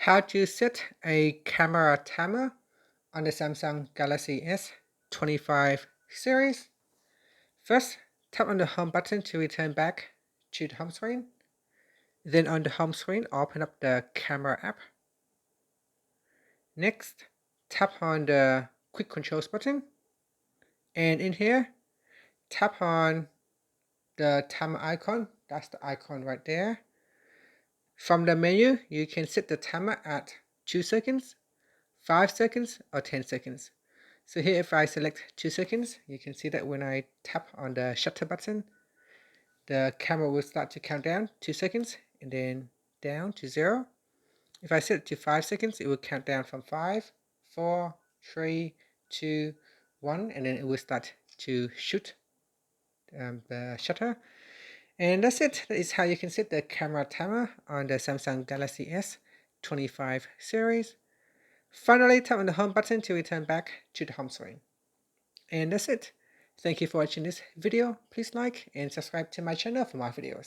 How to set a camera timer on the Samsung Galaxy S25 series. First, tap on the home button to return back to the home screen. Then on the home screen, open up the camera app. Next, tap on the quick controls button. And in here, tap on the timer icon. That's the icon right there. From the menu, you can set the timer at 2 seconds, 5 seconds, or 10 seconds. So here, if I select 2 seconds, you can see that when I tap on the shutter button, the camera will start to count down 2 seconds and then down to 0. If I set it to 5 seconds, it will count down from 5, 4, 3, 2, 1, and then it will start to shoot the shutter. And that's it. That is how you can set the camera timer on the Samsung Galaxy S25 series. Finally, tap on the home button to return back to the home screen. And that's it. Thank you for watching this video. Please like and subscribe to my channel for more videos.